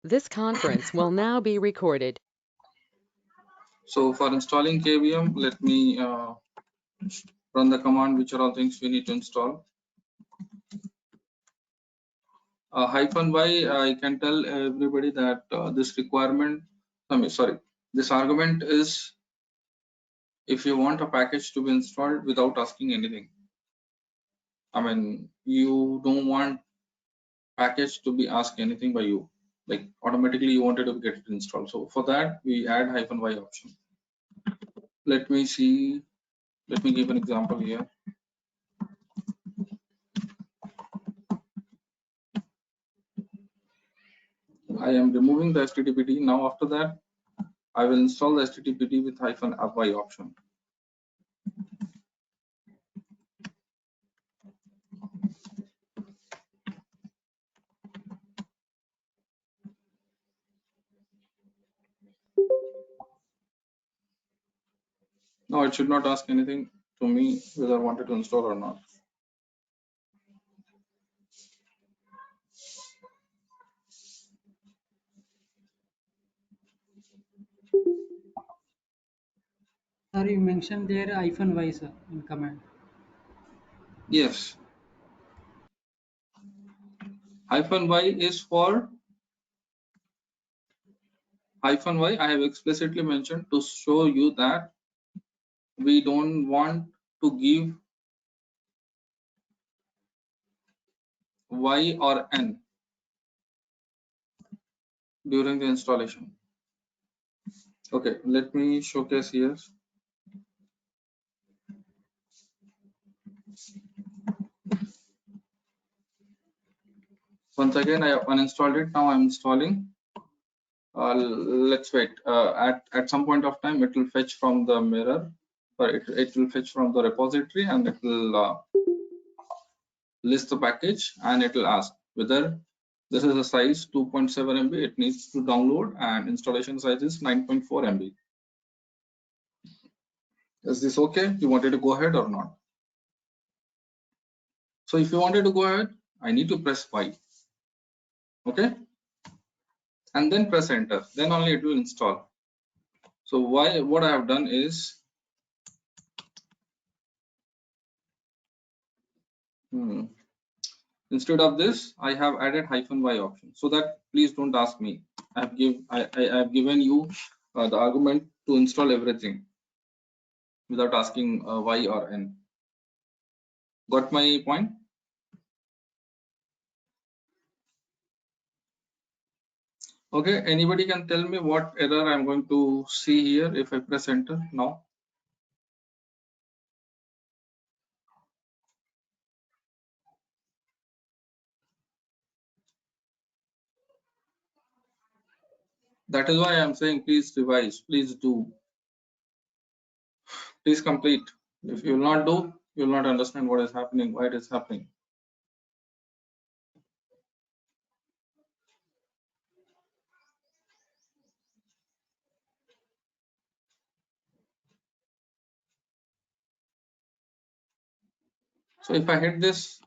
This conference will now be recorded. So for installing KVM, let me run the command, which are all things we need to install. -y, I can tell everybody that this requirement, this argument is if you want a package to be installed without asking anything. I mean, you don't want package to be asked anything by you, like automatically you wanted to get it installed. So for that, we add -y option. Let me see. Let me give an example here. I am removing the HTTPD. Now after that, I will install the HTTPD with -y option. No, it should not ask anything to me whether I wanted to install or not. Sir, you mentioned there -y, sir, in command. Yes. -y is for -y. I have explicitly mentioned to show you that we don't want to give y or n during the installation. Okay, let me showcase here. Once again, I uninstalled it. Now I'm installing. Let's wait. At some point of time, it will fetch from the mirror, or it will fetch from the repository, and it will list the package, and it will ask whether this is a size 2.7 MB. It needs to download, and installation size is 9.4 MB. Is this okay? You wanted to go ahead or not? So if you wanted to go ahead, I need to press Y. Okay, and then press enter. Then only it will install. So what I have done is instead of this, I have added -y option, so that please don't ask me. I have given you the argument to install everything without asking y or n. Got my point? Okay, anybody can tell me what error I'm going to see here if I press enter now? That is why I'm saying please revise, please do, please complete. If you will not do, you will not understand what is happening, why it is happening. So if I hit this,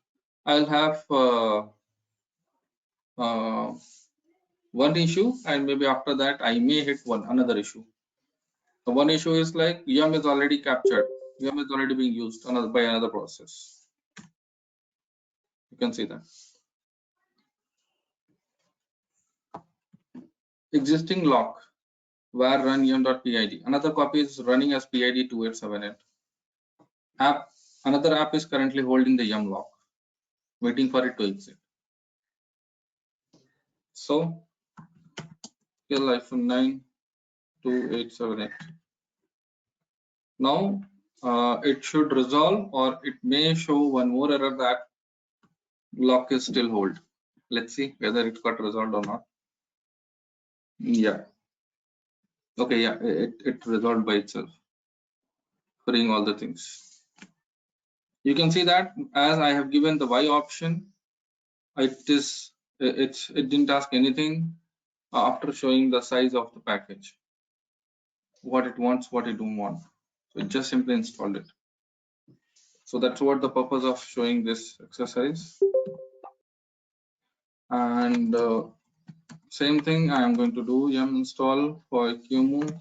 I'll have one issue, and maybe after that I may hit another issue. So one issue is like yum is already captured, yum is already being used by another process. You can see that. Existing lock var run yum.pid. Another copy is running as PID 2878. Another app is currently holding the yum lock, waiting for it to exit. So kill-9 2878. Now it should resolve, or it may show one more error that lock is still hold. Let's see whether it got resolved or not. Yeah. Okay, yeah, it resolved by itself, freeing all the things. You can see that as I have given the Y option, it didn't ask anything after showing the size of the package, what it wants, what it don't want. So it just simply installed it. So that's what the purpose of showing this exercise. And Same thing I am going to do yum install for qmu-kvm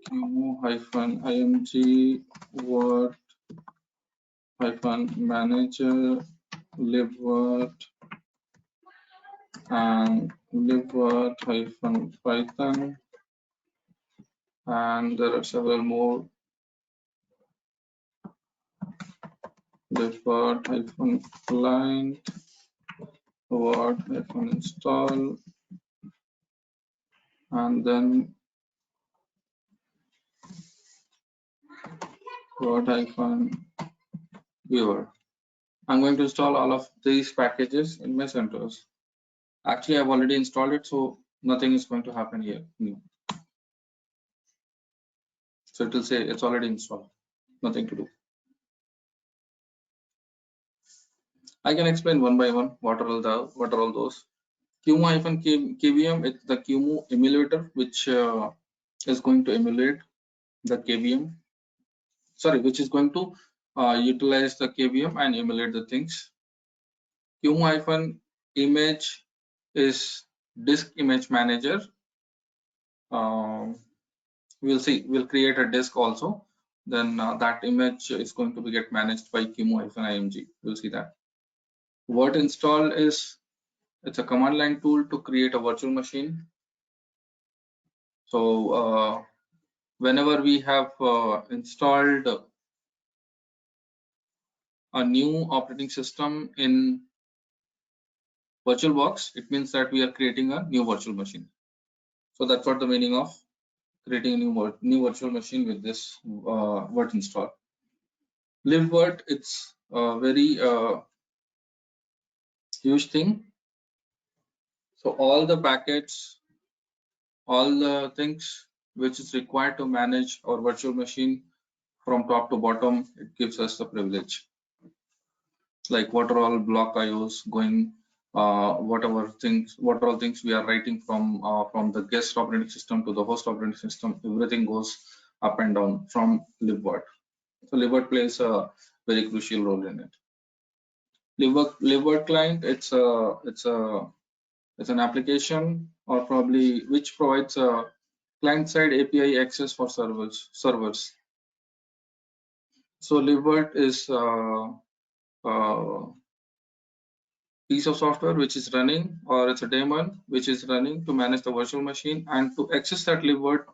qmu-img word-manager libvirt and libvirt-python, and there are several more. libvirt-client word-install, and then word-viewer. I'm going to install all of these packages in my CentOS. Actually, I've already installed it, so nothing is going to happen here. So it will say it's already installed, nothing to do. I can explain one by one what are all those. QEMU-KVM, it's the QEMU emulator, which is going to emulate the KVM. Sorry, which is going to utilize the KVM and emulate the things. QEMU-image is disk image manager. We'll see. We'll create a disk also. Then that image is going to be get managed by QEMU-img. We'll see that. Word install is it's a command line tool to create a virtual machine. So whenever we have installed a new operating system in VirtualBox, it means that we are creating a new virtual machine. So that's what the meaning of creating a new virtual machine with this word install. Libvirt, it's a very huge thing. So all the packets, all the things which is required to manage our virtual machine from top to bottom, it gives us the privilege. Like what are all block IOs going, what are all things we are writing from the guest operating system to the host operating system, everything goes up and down from libvirt. So libvirt plays a very crucial role in it. Libvirt client, it's an application or probably which provides a client-side API access for servers. So libvirt is piece of software which is running, or it's a daemon which is running to manage the virtual machine, and to access that libvirt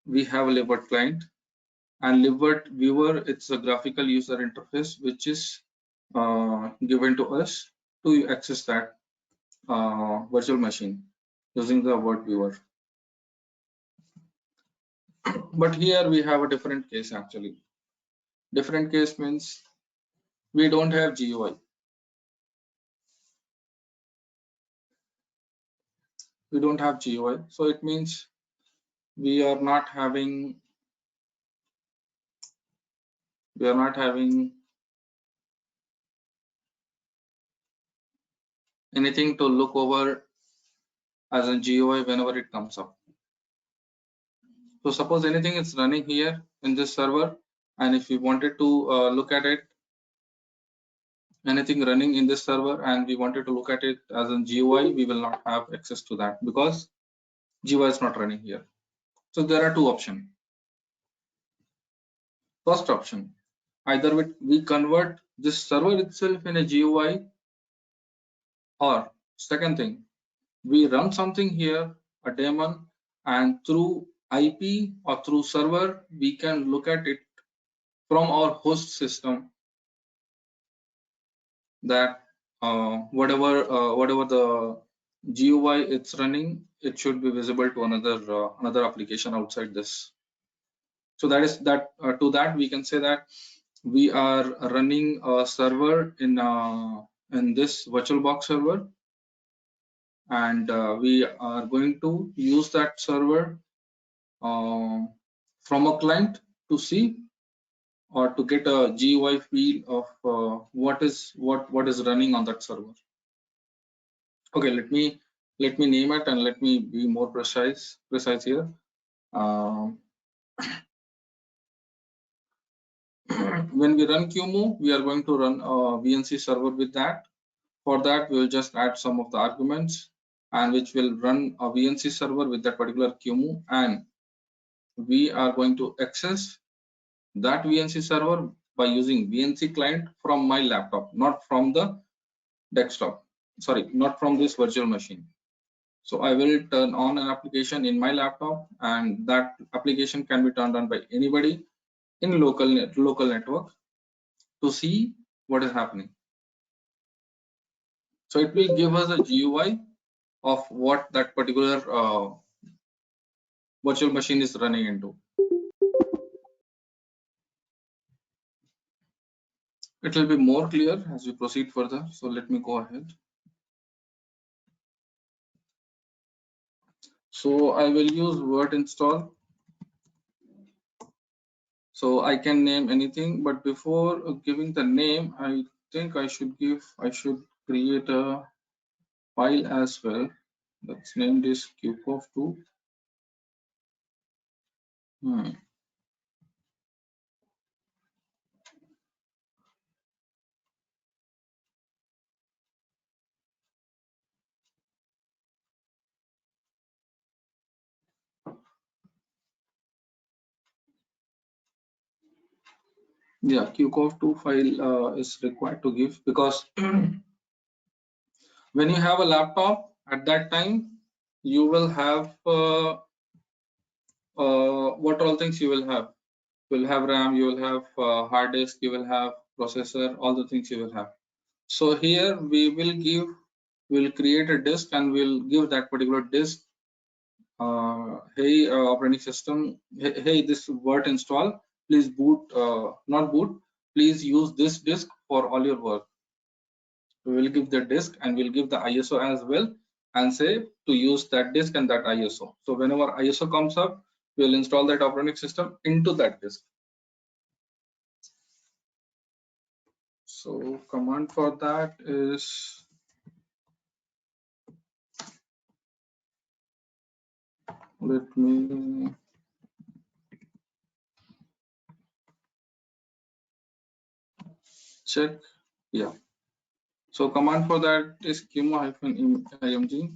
we have a libvirt client, and libvirt viewer, it's a graphical user interface which is given to us to access that virtual machine using the word viewer. But here we have a different case. Actually, different case means we don't have GUI. We don't have GUI, so it means we are not having anything to look over as a GUI whenever it comes up. So suppose anything is running here in this server, and if we wanted to look at it, anything running in this server, and we wanted to look at it as a GUI, we will not have access to that because GUI is not running here. So there are two options. First option, either we convert this server itself in a GUI, or second thing, we run something here, a daemon, and through IP or through server, we can look at it from our host system, that whatever the GUI it's running, it should be visible to another application outside this. So that is that to that we can say that we are running a server in this VirtualBox server, and we are going to use that server from a client to see or to get a GUI feel of what is running on that server. Okay, let me name it and let me be more precise here. When we run QEMU, we are going to run a VNC server with that, For that, we will just add some of the arguments and which will run a VNC server with that particular QEMU, and we are going to access that VNC server by using VNC client from my laptop, not from the desktop. Sorry, not from this virtual machine. So I will turn on an application in my laptop, and that application can be turned on by anybody in local network to see what is happening. So it will give us a GUI of what that particular virtual machine is running into. It will be more clear as we proceed further. So let me go ahead. So I will use word install. So I can name anything, but before giving the name, I think I should create a file as well. Let's name this QCOF2. Yeah, QCOF2 file is required to give, because when you have a laptop at that time, you will have what all things you will have. You will have RAM, you will have hard disk, you will have processor, all the things you will have. So here we'll create a disk and we'll give that particular disk, hey operating system, hey this word install, please boot, not boot, please use this disk for all your work. We will give the disk and we'll give the ISO as well, and say to use that disk and that ISO. So whenever ISO comes up, we'll install that operating system into that disk. So command for that is let me check. Yeah. So command for that is qemu-img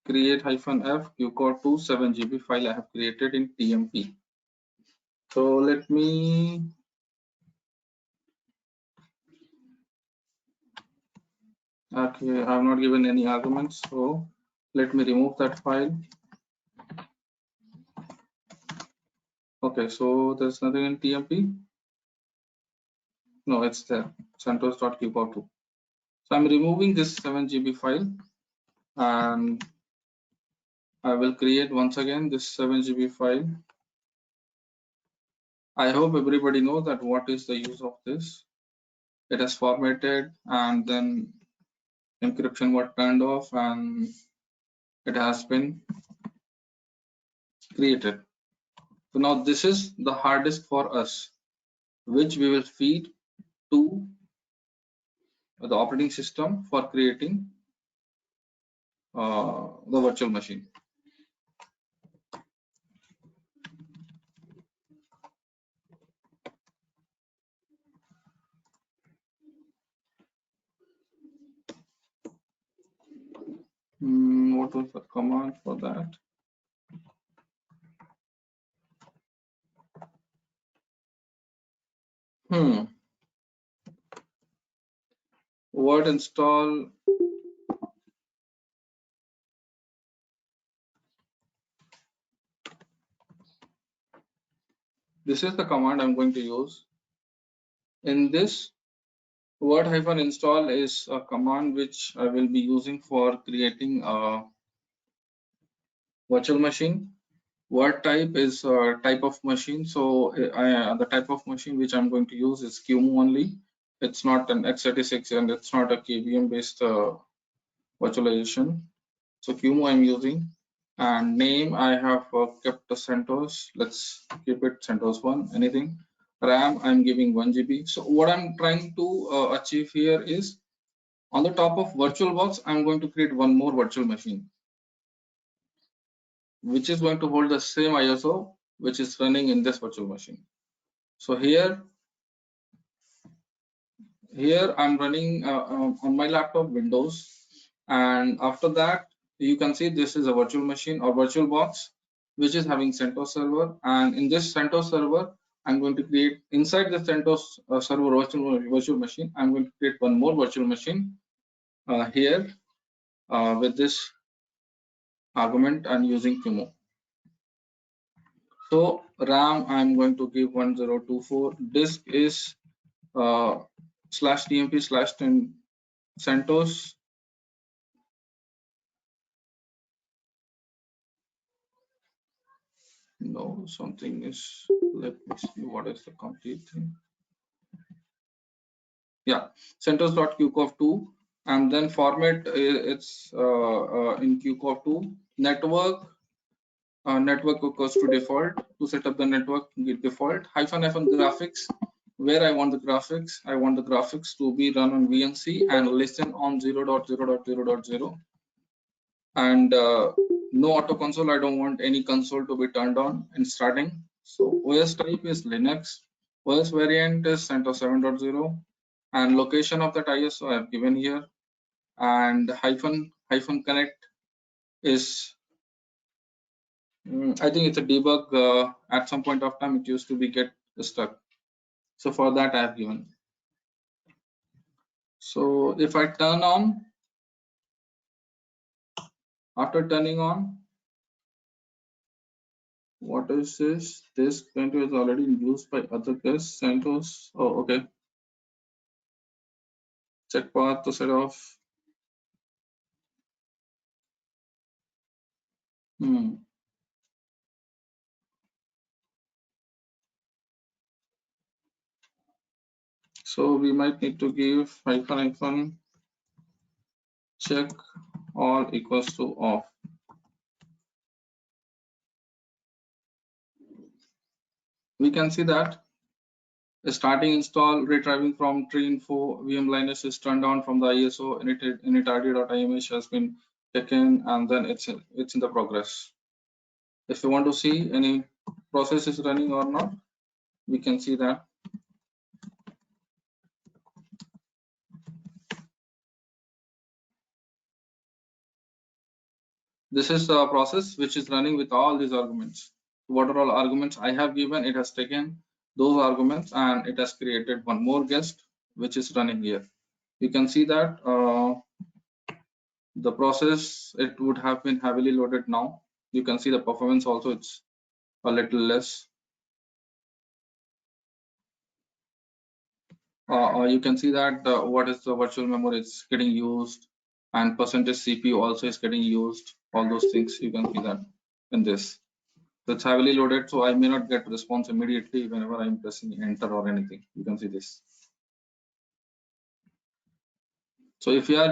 create -f qcore2 7GB file I have created in TMP. So let me okay, I have not given any arguments, so let me remove that file. Okay, so there's nothing in TMP. No, it's there. CentOS.qcore2. So I'm removing this 7GB file, and I will create once again this 7GB file. I hope everybody knows that what is the use of this. It has formatted, and then encryption was turned off, and it has been created. So now this is the hard disk for us, which we will feed to the operating system for creating the virtual machine. What was the command for that? Word install. This is the command I'm going to use. In this, word-install is a command which I will be using for creating a virtual machine. Word type is a type of machine. So the type of machine which I'm going to use is QEMU only. It's not an x86 and it's not a KVM based virtualization. So QEMU I'm using, and name I have kept the CentOS. Let's keep it CentOS1. Anything. RAM I'm giving 1GB. So what I'm trying to achieve here is, on the top of VirtualBox, I'm going to create one more virtual machine, which is going to hold the same ISO which is running in this virtual machine. So here here I'm running on my laptop Windows, and after that you can see this is a virtual machine or virtual box which is having CentOS server, and in this CentOS server I'm going to create inside the CentOS server virtual machine. I'm going to create one more virtual machine here with this argument and using Kumo. So RAM I'm going to give 1024. Disk is /tmp/10 CentOS. No, something is. Let me see what is the complete thing. Yeah, CentOS.qcov2, and then format it's in qcov2. Network goes to default. To set up the network, get default ---- graphics. Where I want the graphics, I want the graphics to be run on VNC and listen on 0.0.0.0, and no auto console. I don't want any console to be turned on in starting. So OS type is Linux. OS variant is CentOS 7.0, and location of that ISO I have given here, and hyphen connect is I think it's a debug. At some point of time, it used to be get stuck. So for that, I have given. So if I turn on, after turning on, what is this? This printer is already used by other guests. CentOS. Oh, okay. Check path to set off. So we might need to give hyphen check all equals to off. We can see that starting install retrieving from tree info VM Linux is turned on from the ISO init.rd.imh has been taken, and then it's in the progress. If you want to see any process is running or not, we can see that. This is the process which is running with all these arguments. What are all arguments I have given? It has taken those arguments and it has created one more guest which is running here. You can see that the process, it would have been heavily loaded now. You can see the performance also, it's a little less. You can see that what is the virtual memory is getting used, and percentage CPU also is getting used. All those things you can see that in this. So it's heavily loaded, so I may not get response immediately whenever I'm pressing enter or anything. You can see this. So if you are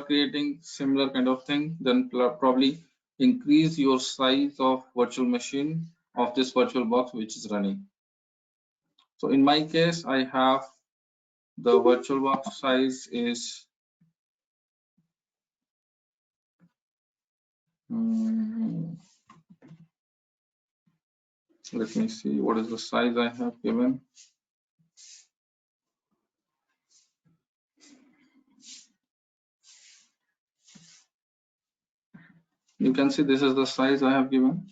creating similar kind of thing, then probably increase your size of virtual machine of this virtual box which is running. So in my case, I have the virtual box size is let me see what is the size I have given. You can see this is the size I have given.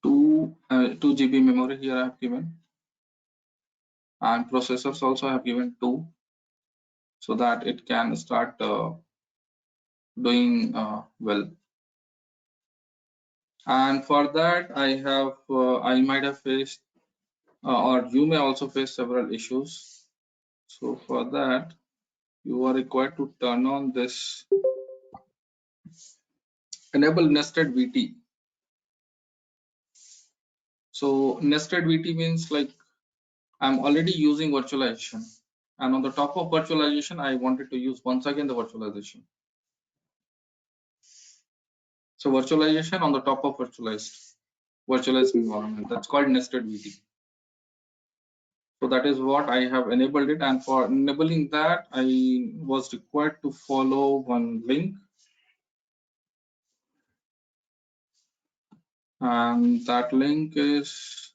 2 GB memory here I have given, and processors also I have given 2, so that it can start doing well. And for that I have I might have faced or you may also face several issues. So for that you are required to turn on this enable nested VT. So nested VT means like I'm already using virtualization, and on the top of virtualization I wanted to use once again the virtualization. So virtualization on the top of virtualized environment, that's called nested VT. So that is what I have enabled it, and for enabling that I was required to follow one link, and that link is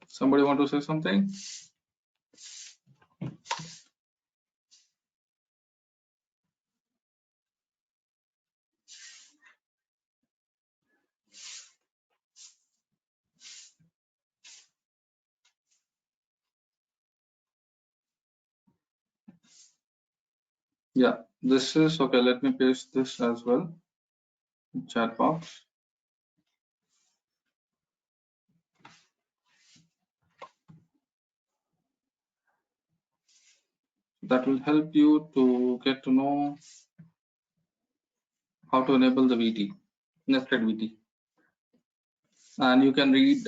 Somebody want to say something? Yeah, this is okay. Let me paste this as well in chat box. That will help you to get to know how to enable the VT, nested VT. And you can read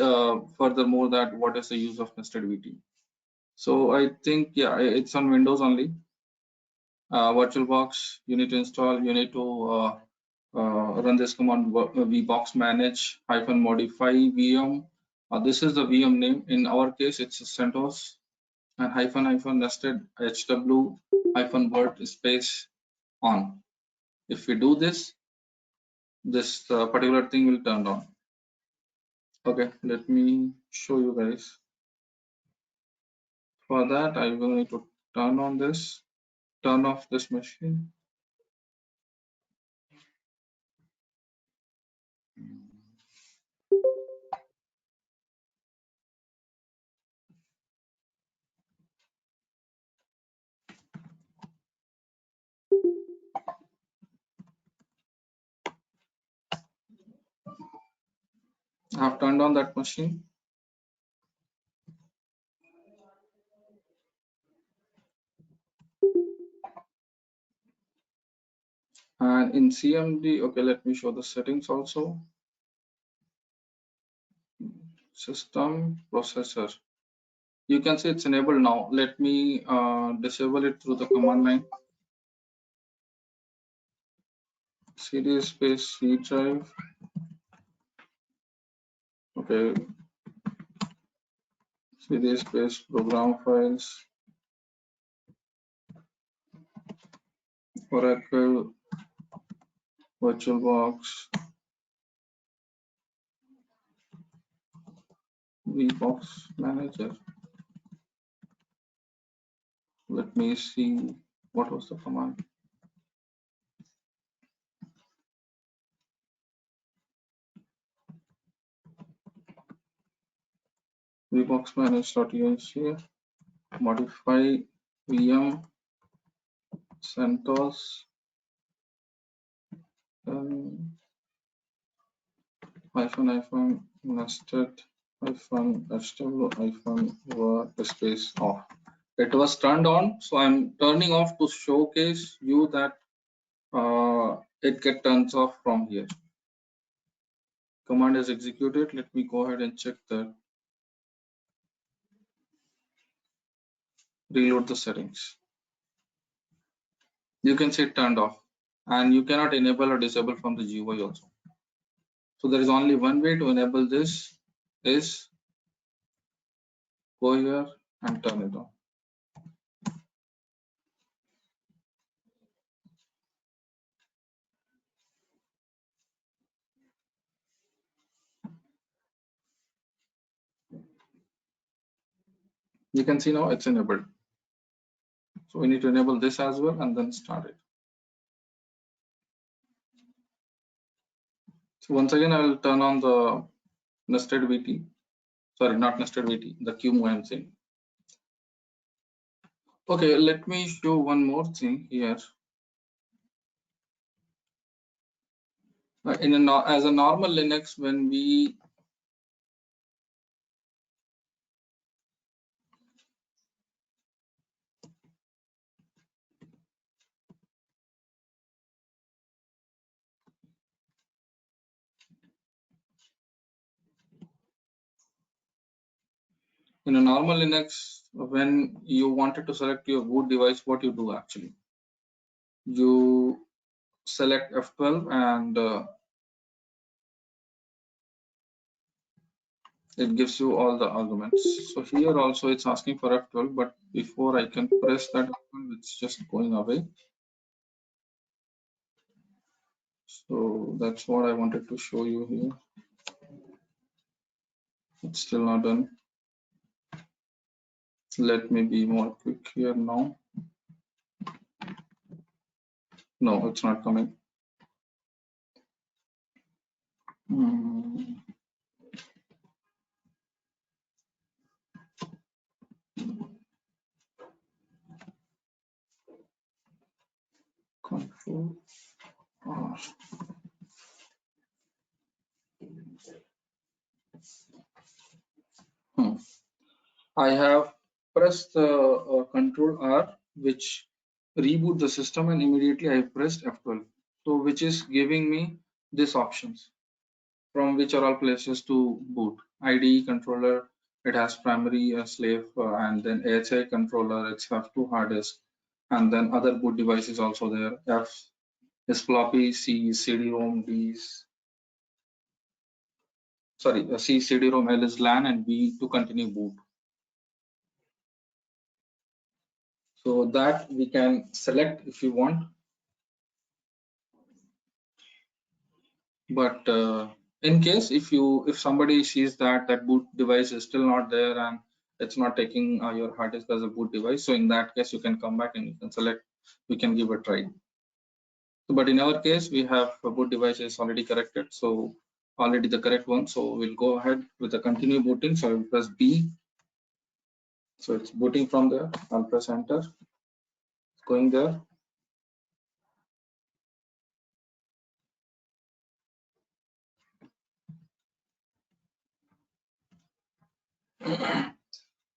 furthermore that what is the use of nested VT. So I think, yeah, it's on Windows only. VirtualBox, you need to install, you need to run this command vbox manage -modify VM. This is the VM name. In our case, it's CentOS and --nested HW -word space on. If we do this, this particular thing will turn on. Okay, let me show you guys. For that, I will need to turn on this, turn off this machine. I have turned on that machine. And in CMD, okay, let me show the settings also. System processor. You can see it's enabled now. Let me disable it through the command line. CD space C drive. Okay. CD space program files. Oracle VirtualBox. VBox manager. Let me see what was the command. VBox manage.exe. Modify VM CentOS -nested -HW -workspace off. It was turned on, so I'm turning off to showcase you that it get turns off from here. Command is executed. Let me go ahead and check that. Reload the settings. You can see it turned off, and you cannot enable or disable from the GUI also. So there is only one way to enable this is go here and turn it on. You can see now it's enabled. So we need to enable this as well and then start it. So once again, I will turn on the nested VT. Sorry, not nested VT, the QEMU I'm saying. Okay, let me show one more thing here. As a normal Linux, when we in a normal Linux, when you wanted to select your boot device, what you do actually? You select F12 and it gives you all the arguments. So here also it's asking for F12, but before I can press that, it's just going away. So that's what I wanted to show you here. It's still not done. Let me be more quick here now. No, it's not coming. Hmm. Control R. Hmm. I have pressed Control R, which reboot the system, and immediately I pressed F12. So which is giving me these options from which are all places to boot. IDE controller, it has primary, slave, and then AHI controller, it's have two hard disk, and then other boot devices also there. F is floppy, C is CD-ROM, D is sorry, C CD-ROM, L is LAN, and B to continue boot. So that we can select if you want, but in case if somebody sees that boot device is still not there and it's not taking your hard disk as a boot device, so in that case you can come back and you can select, we can give a try. But in our case we have a boot device is already corrected, so already the correct one, so we'll go ahead with the continue booting. So I will press B, so it's booting from there. I'll press enter, it's going there.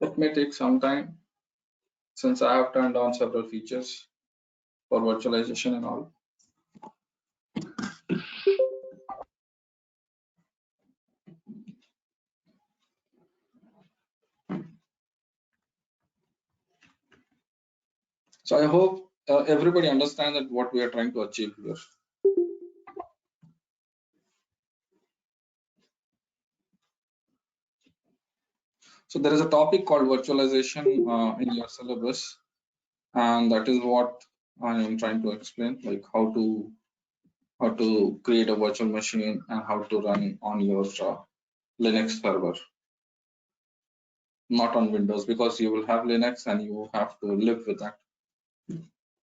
It may take some time since I have turned on several features for virtualization and all. So I hope everybody understands that what we are trying to achieve here. So there is a topic called virtualization in your syllabus, and that is what I am trying to explain, like how to create a virtual machine and how to run on your Linux server, not on Windows, because you will have Linux and you have to live with that.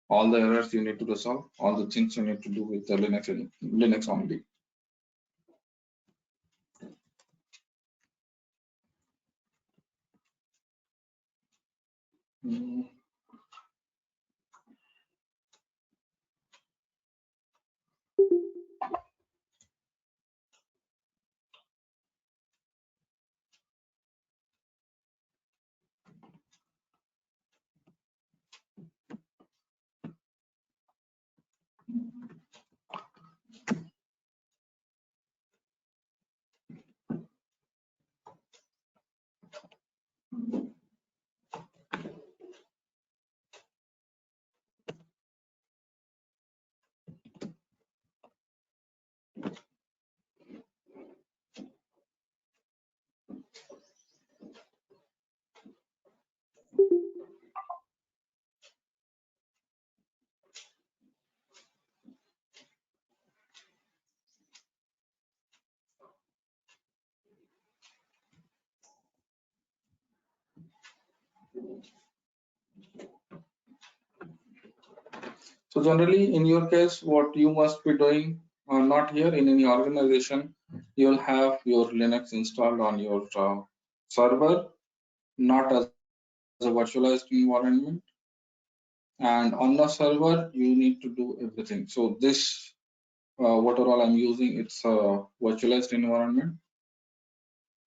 All the errors you need to resolve, all the things you need to do with the Linux only. Mm. So generally, in your case, what you must be doing, not here in any organization, you'll have your Linux installed on your server, not as a virtualized environment. And on the server, you need to do everything. So this, what all I'm using, it's a virtualized environment.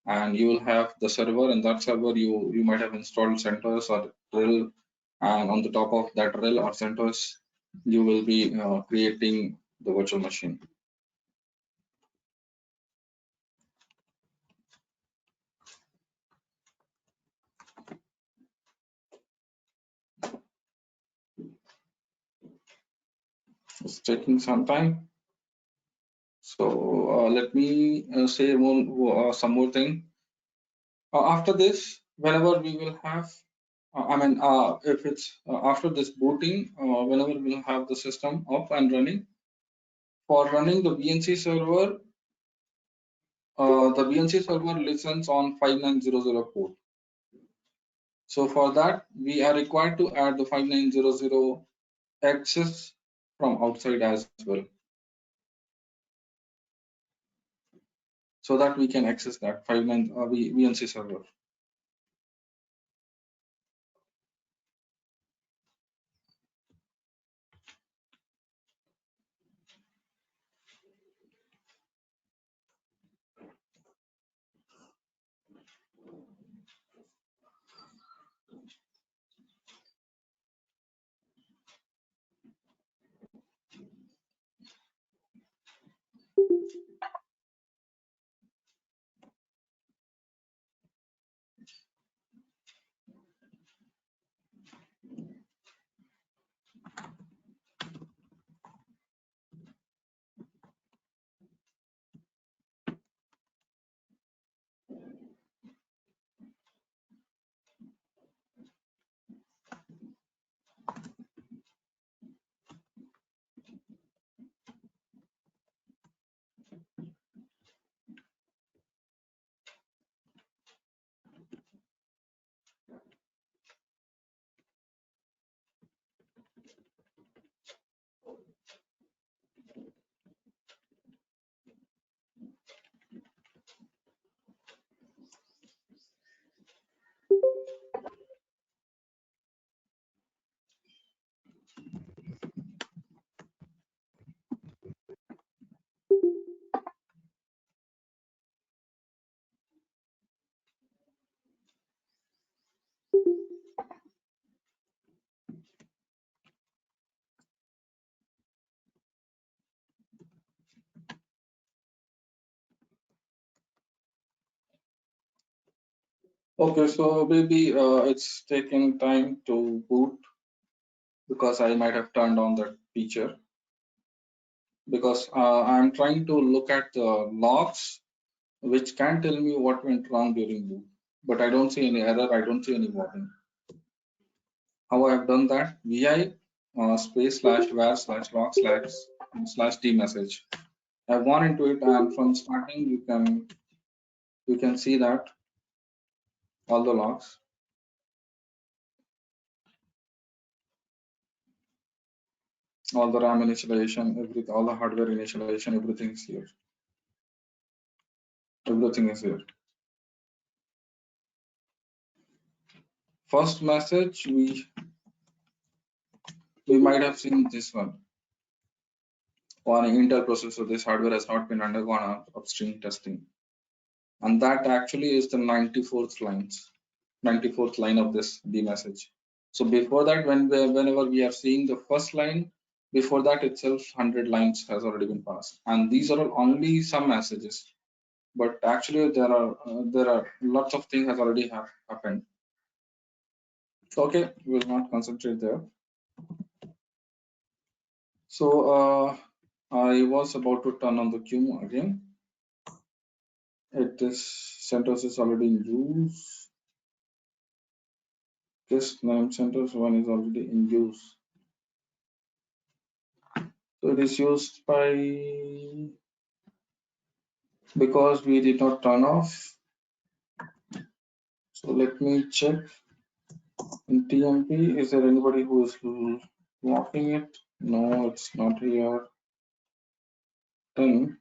And you will have the server, and that server you might have installed CentOS or RHEL, and on the top of that RHEL or CentOS, you will be creating the virtual machine. It's taking some time. So let me say some more thing. After this, whenever we will have, if it's after this booting, whenever we'll have the system up and running, For running the VNC server, the VNC server listens on 5900 port. So for that, we are required to add the 5900 access from outside as well, so that we can access that 59 VNC server. Okay, so maybe it's taking time to boot because I might have turned on that feature, because I'm trying to look at the logs which can tell me what went wrong during boot, but I don't see any error, I don't see any warning. How I have done that? Vi space slash var slash log slash d message. I've gone into it, and from starting you can see that all the logs, all the RAM initialization, everything, all the hardware initialization, everything is here. Everything is here. First message, we might have seen this one. On an Intel processor, this hardware has not been undergone upstream testing. And that actually is the 94th line of this D message. So before that, whenever we are seeing the first line, before that itself, 100 lines has already been passed. And these are only some messages. But actually, there are lots of things has already happened. So, okay, we will not concentrate there. So I was about to turn on the queue again. CentOS is already in use. This name CentOS 1 is already in use. So it is used by, because we did not turn off. So let me check in TMP. Is there anybody who is locking it? No, it's not here. Then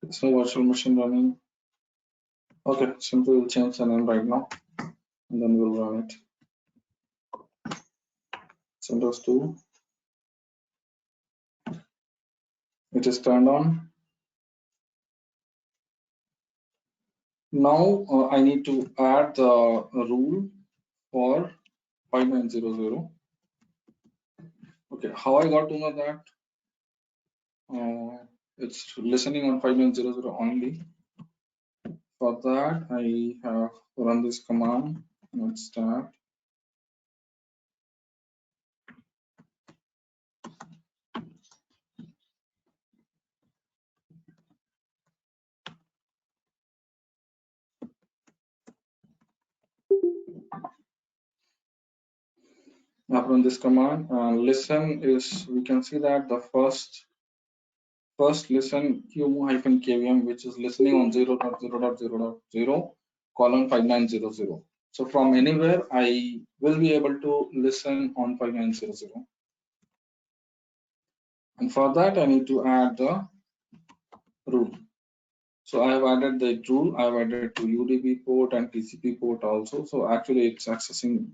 it's no virtual machine running. Okay, simply we'll change the name right now, and then we'll run it. CentOS 2. It is turned on. Now I need to add the rule for 5900. Okay, how I got to know that? It's listening on 5900 only. For that, I have run this command. Let's start. Now from this command, listen is, we can see that the first listen qmu-kvm, which is listening on 0.0.0.0 colon 5900. So from anywhere I will be able to listen on 5900. And for that I need to add the rule. So I have added the rule, I have added to UDP port and TCP port also. So actually it's accessing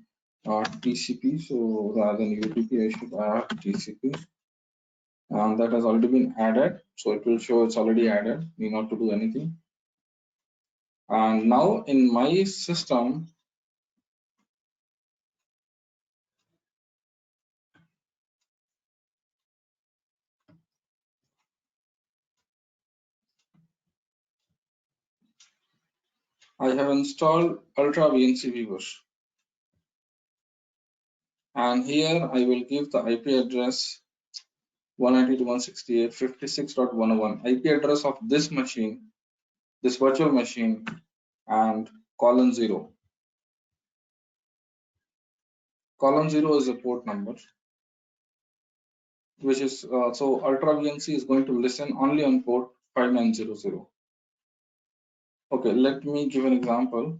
TCP. So rather than UDP, I should add TCP. And that has already been added. So it will show it's already added, need not to do anything. And now in my system, I have installed Ultra VNC Viewer. And here I will give the IP address 192.168.56.101, IP address of this machine, this virtual machine, and colon 0. Colon 0 is a port number, which is so Ultra VNC is going to listen only on port 5900. Okay, let me give an example.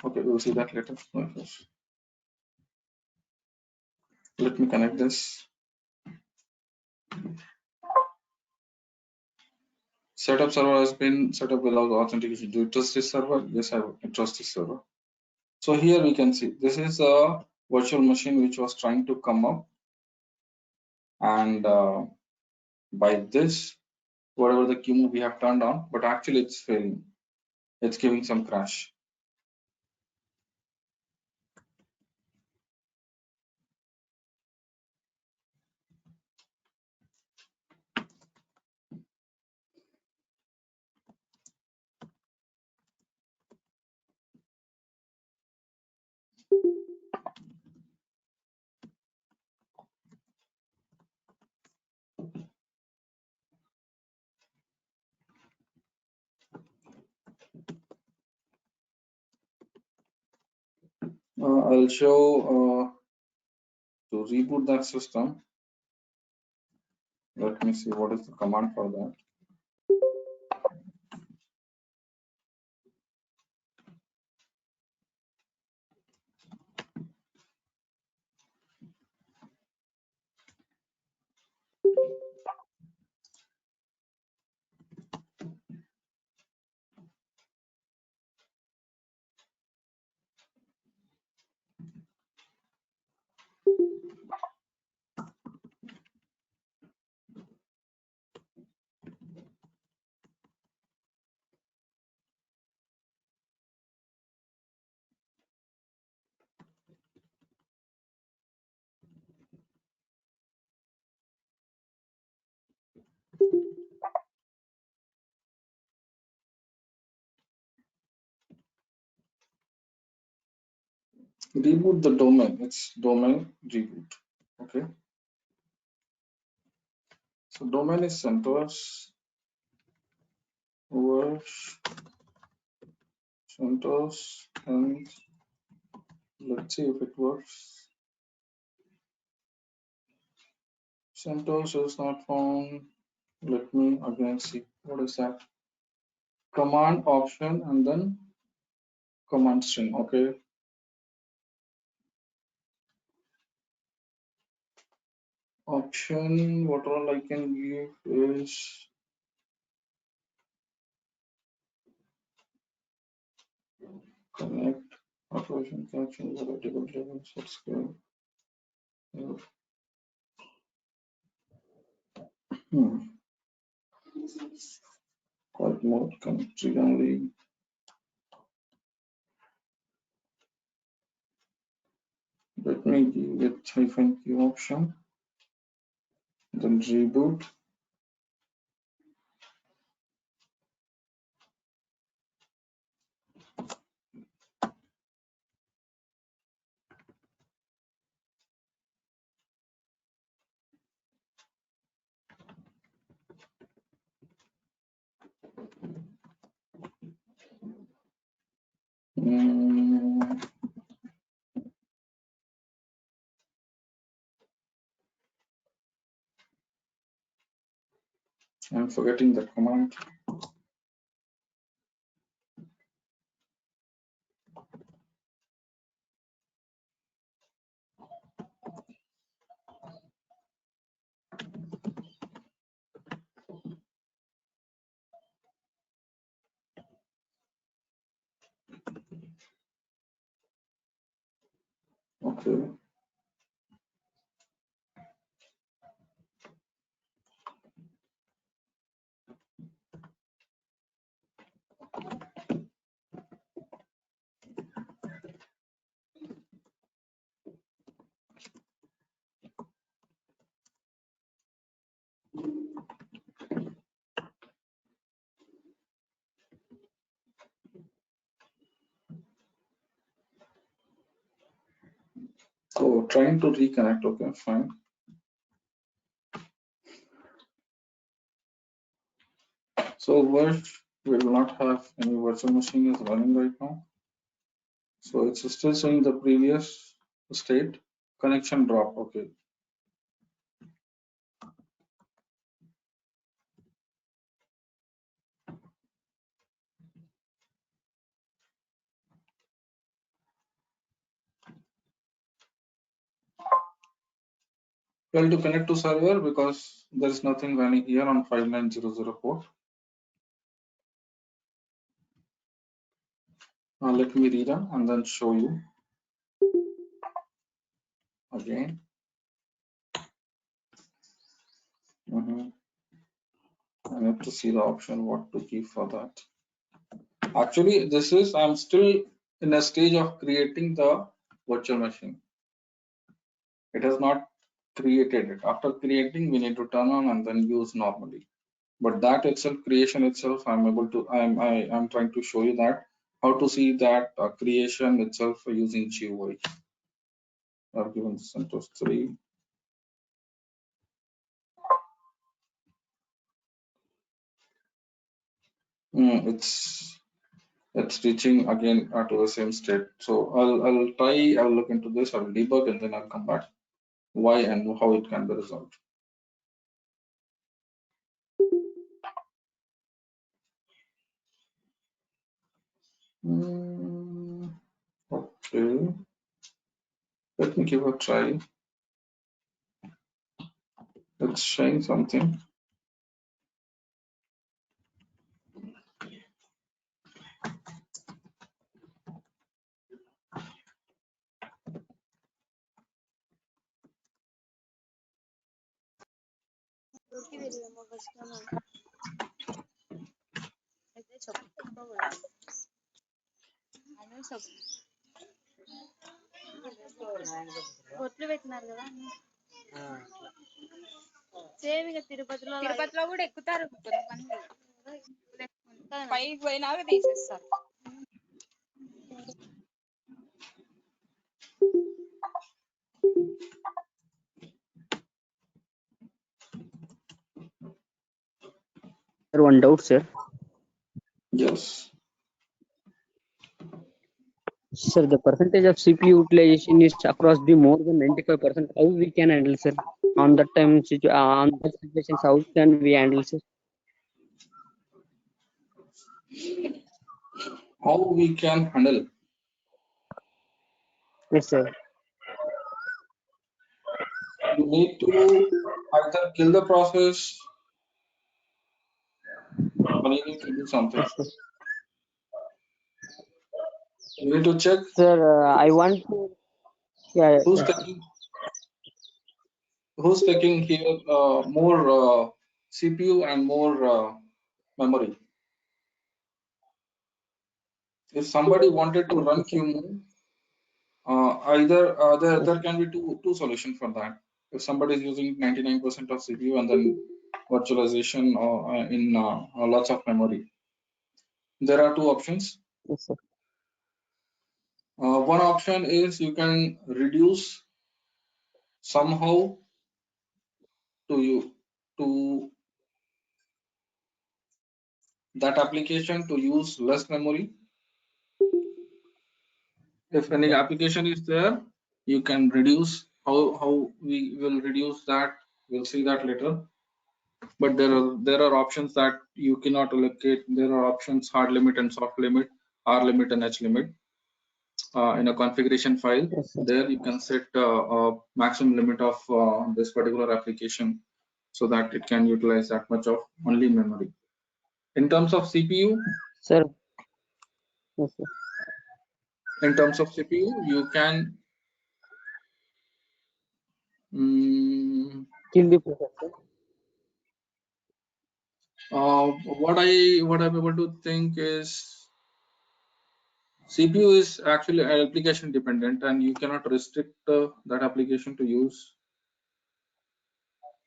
Okay, we'll see that later. Let me connect this. Setup server has been set up without authentication. Do you trust this server? Yes, I trust this server. So here we can see this is a virtual machine which was trying to come up, and by this, whatever the QEMU we have turned on, but actually it's failing. It's giving some crash. I'll show to reboot that system. Let me see what is the command for that. Reboot the domain. It's domain reboot. Okay. So domain is CentOS over CentOS, and let's see if it works. CentOS is not found. Let me again see what is that. Command option and then command string. Okay. Option, what all I can give is connect, operation caption, vertical level, subscribe. Quiet mode, country only. Let me give it -q option, then reboot. I'm forgetting the command. Okay. So trying to reconnect. Okay, fine. So Virch will not have any virtual machine is running right now. So it's still showing the previous state. Connection drop. Okay. Well, to connect to server because there is nothing running here on 5900 port. Let me rerun and then show you again. I need to see the option what to keep for that. Actually, this is I'm still in a stage of creating the virtual machine. It has not created it. After creating, we need to turn on and then use normally. But that itself, creation itself, I'm trying to show you that how to see that creation itself using GUI. I've given CentOS 3. It's reaching again to the same state. So I'll look into this. I'll debug and then I'll come back why and how it can be resolved. Okay, let me give a try. It's showing something. బొట్లు పెట్టినారు కదా same ఇక తిరుపతిలో కూడా ఎక్కుతారు కొంతమంది పైకి పోయినాక తీసేస్తారు. Sir, one doubt, sir. Yes. Sir, the percentage of CPU utilization is across the more than 95%. How we can handle, sir? On that time, on that situations, how can we handle, sir? How we can handle? Yes, sir. You need to either kill the process or you need to do something. Yes, sir. You need to check. Sir, I want to. Yeah. Who's taking here more CPU and more memory? If somebody wanted to run QMove, there can be two solutions for that. If somebody is using 99% of CPU and then virtualization in lots of memory, there are two options. Yes, sir. One option is you can reduce somehow to that application to use less memory. If any application is there, you can reduce. How we will reduce that, we'll see that later. but there are options that you cannot allocate. There are options hard limit and soft limit, R limit and H limit. In a configuration file, Yes, sir. there you can set a maximum limit of this particular application so that it can utilize that much of only memory. In terms of CPU, Sir. Yes, sir. in terms of CPU, you can Kill the processor. what I'm able to think is CPU is actually application dependent, and you cannot restrict that application to use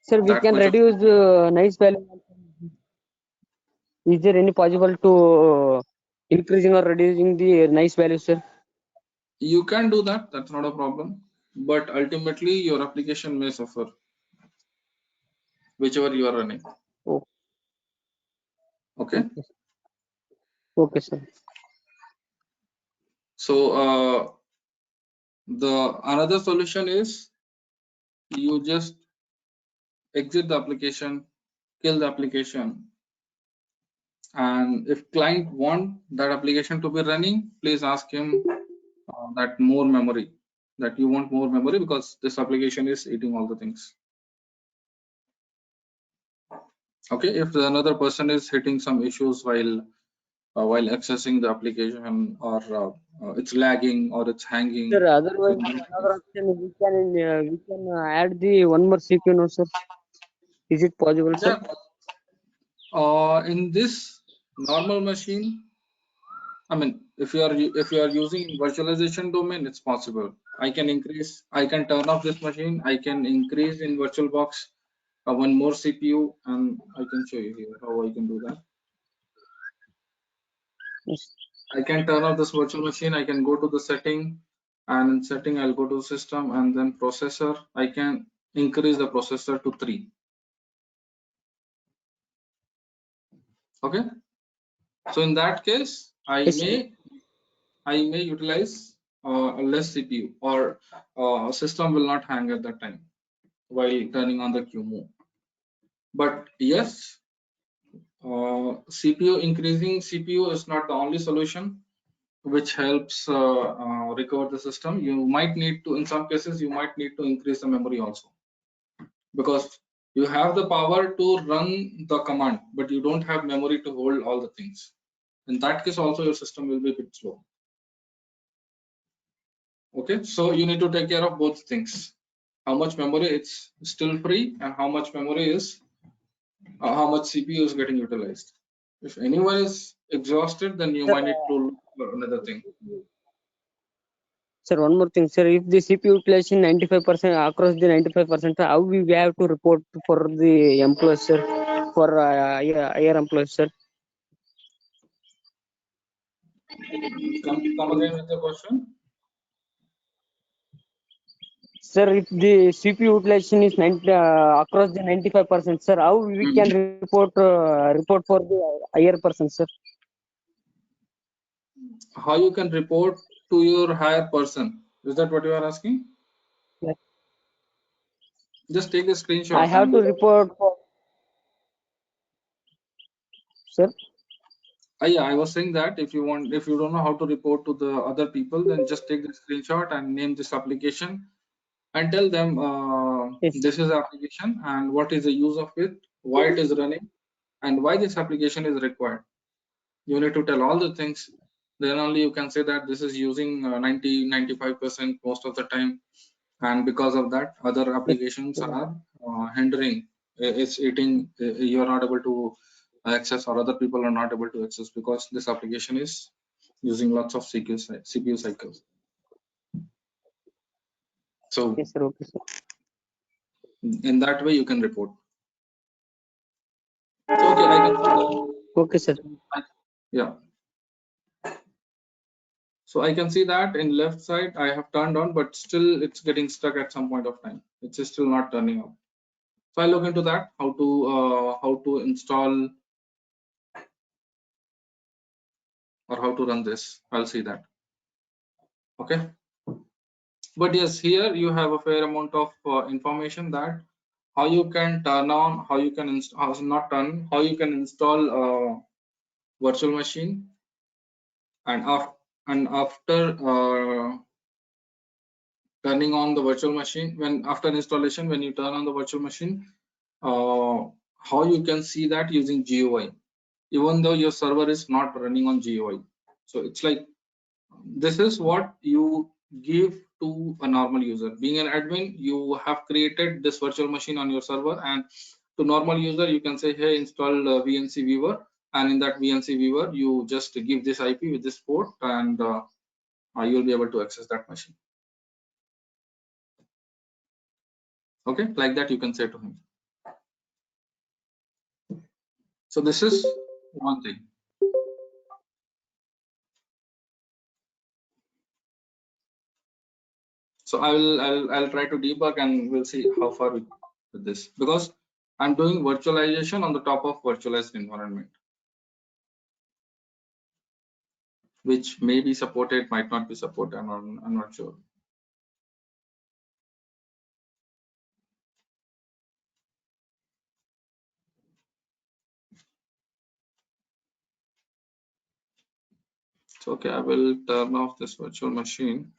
Sir, we that can much of. reduce nice value. Is there any possible to increasing or reducing the nice value, sir? You can do that. That's not a problem. But ultimately, your application may suffer, whichever you are running. Oh. Okay. Okay, sir. So the another solution is you just exit the application, kill the application, and if client want that application to be running, please ask him that more memory, that you want more memory because this application is eating all the things. Okay, if another person is hitting some issues while accessing the application, or it's lagging or it's hanging. Sir, otherwise another option we can add the one more CPU, no, sir? Is it possible, sir? In this normal machine, I mean, if you are using virtualization domain, it's possible. I can turn off this machine. I can increase in VirtualBox one more CPU, and I can show you here how I can do that. Yes. I can turn off this virtual machine. I can go to the setting, and in setting, I'll go to system and then processor. I can increase the processor to 3. Okay. So in that case, I Yes, may utilize less CPU, or system will not hang at that time while turning on the QMove. But yes, increasing CPU is not the only solution which helps recover the system. You might need to, in some cases, you might need to increase the memory also, because you have the power to run the command, but you don't have memory to hold all the things. In that case also, your system will be a bit slow. Okay, so you need to take care of both things: how much memory it's still free, and how much memory is how much CPU is getting utilized. If anyone is exhausted, then you sir. might need to look for another thing. Sir, one more thing, sir. If the CPU utilization 95% across the 95%, how we have to report for the employees, sir? For higher employees, sir. Come again with the question. Sir, if the CPU utilization is across the 95%, sir, how we can report for the higher person, sir? How you can report to your higher person? Is that what you are asking? Yes. Just take a screenshot. I have to report for, sir. Yeah, I was saying that if you don't know how to report to the other people, then just take the screenshot and name this application and tell them Yes. this is the application and what is the use of it, why it is running, and why this application is required. You need to tell all the things. Then only you can say that this is using 95% most of the time, and because of that, other applications are hindering. It's eating. You're not able to access, or other people are not able to access, because this application is using lots of CPU cycles. So Yes, sir. Okay, sir. in that way, you can report. Okay, I can see that. Okay, sir. Yeah. So I can see that in left side I have turned on, but still it's getting stuck at some point of time. It's still not turning on. So I look into that, how to install or how to run this. I'll see that. Okay. But yes, here you have a fair amount of information that how you can turn on, how you can install, how you can install virtual machine, and after turning on the virtual machine, when after installation, when you turn on the virtual machine, how you can see that using GUI, even though your server is not running on GUI. So it's like, this is what you give to a normal user. Being an admin, you have created this virtual machine on your server, and to normal user, you can say, hey, install VNC viewer, and in that VNC viewer, you just give this IP with this port, and you'll be able to access that machine. Okay, like that you can say to him. So this is one thing. So I'll try to debug, and we'll see how far we with this, because I'm doing virtualization on the top of virtualized environment, which may be supported, might not be supported. I'm not sure. So okay, I will turn off this virtual machine.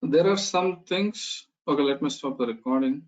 There are some things. Okay, let me stop the recording.